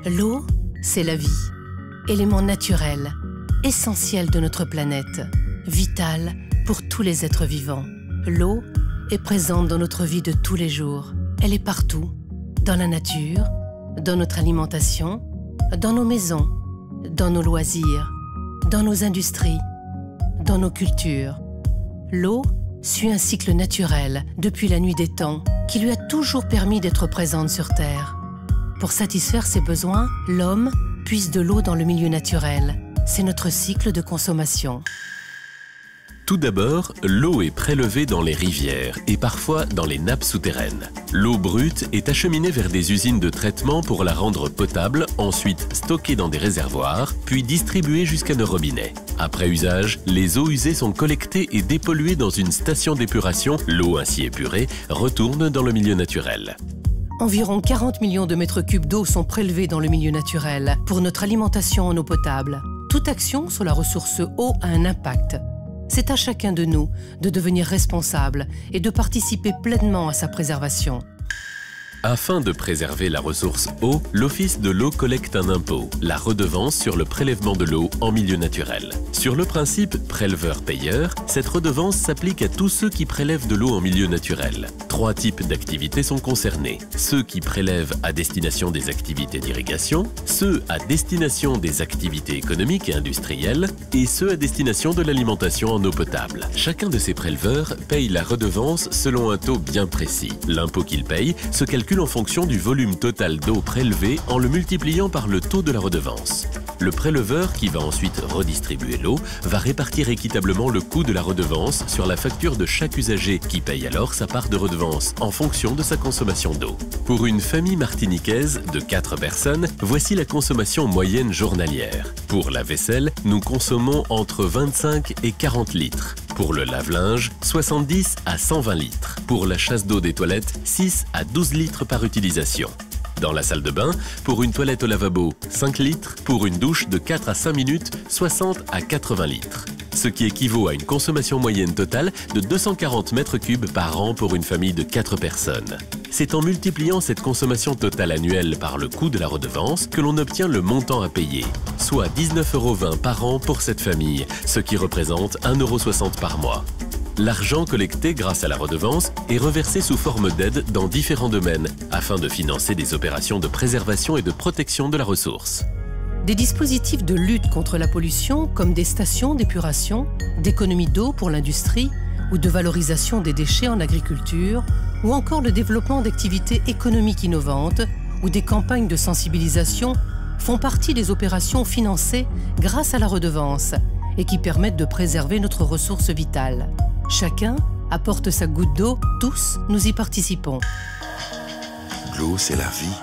L'eau, c'est la vie, élément naturel, essentiel de notre planète, vital pour tous les êtres vivants. L'eau est présente dans notre vie de tous les jours. Elle est partout, dans la nature, dans notre alimentation, dans nos maisons, dans nos loisirs, dans nos industries, dans nos cultures. L'eau suit un cycle naturel depuis la nuit des temps qui lui a toujours permis d'être présente sur Terre. Pour satisfaire ses besoins, l'homme puise de l'eau dans le milieu naturel. C'est notre cycle de consommation. Tout d'abord, l'eau est prélevée dans les rivières et parfois dans les nappes souterraines. L'eau brute est acheminée vers des usines de traitement pour la rendre potable, ensuite stockée dans des réservoirs, puis distribuée jusqu'à nos robinets. Après usage, les eaux usées sont collectées et dépolluées dans une station d'épuration. L'eau ainsi épurée retourne dans le milieu naturel. Environ 40 millions de mètres cubes d'eau sont prélevés dans le milieu naturel pour notre alimentation en eau potable. Toute action sur la ressource eau a un impact. C'est à chacun de nous de devenir responsable et de participer pleinement à sa préservation. Afin de préserver la ressource eau, l'Office de l'eau collecte un impôt, la redevance sur le prélèvement de l'eau en milieu naturel. Sur le principe préleveur-payeur, cette redevance s'applique à tous ceux qui prélèvent de l'eau en milieu naturel. 3 types d'activités sont concernés. Ceux qui prélèvent à destination des activités d'irrigation, ceux à destination des activités économiques et industrielles, et ceux à destination de l'alimentation en eau potable. Chacun de ces préleveurs paye la redevance selon un taux bien précis. L'impôt qu'il paye se calcule en fonction du volume total d'eau prélevée en le multipliant par le taux de la redevance. Le préleveur, qui va ensuite redistribuer l'eau, va répartir équitablement le coût de la redevance sur la facture de chaque usager qui paye alors sa part de redevance en fonction de sa consommation d'eau. Pour une famille martiniquaise de 4 personnes, voici la consommation moyenne journalière. Pour la vaisselle, nous consommons entre 25 et 40 litres. Pour le lave-linge, 70 à 120 litres. Pour la chasse d'eau des toilettes, 6 à 12 litres par utilisation. Dans la salle de bain, pour une toilette au lavabo, 5 litres. Pour une douche de 4 à 5 minutes, 60 à 80 litres. Ce qui équivaut à une consommation moyenne totale de 240 mètres cubes par an pour une famille de 4 personnes. C'est en multipliant cette consommation totale annuelle par le coût de la redevance que l'on obtient le montant à payer, soit 19,20 € par an pour cette famille, ce qui représente 1,60 € par mois. L'argent collecté grâce à la redevance est reversé sous forme d'aide dans différents domaines afin de financer des opérations de préservation et de protection de la ressource. Des dispositifs de lutte contre la pollution comme des stations d'épuration, d'économie d'eau pour l'industrie ou de valorisation des déchets en agriculture ou encore le développement d'activités économiques innovantes ou des campagnes de sensibilisation font partie des opérations financées grâce à la redevance et qui permettent de préserver notre ressource vitale. Chacun apporte sa goutte d'eau, tous nous y participons. L'eau, c'est la vie.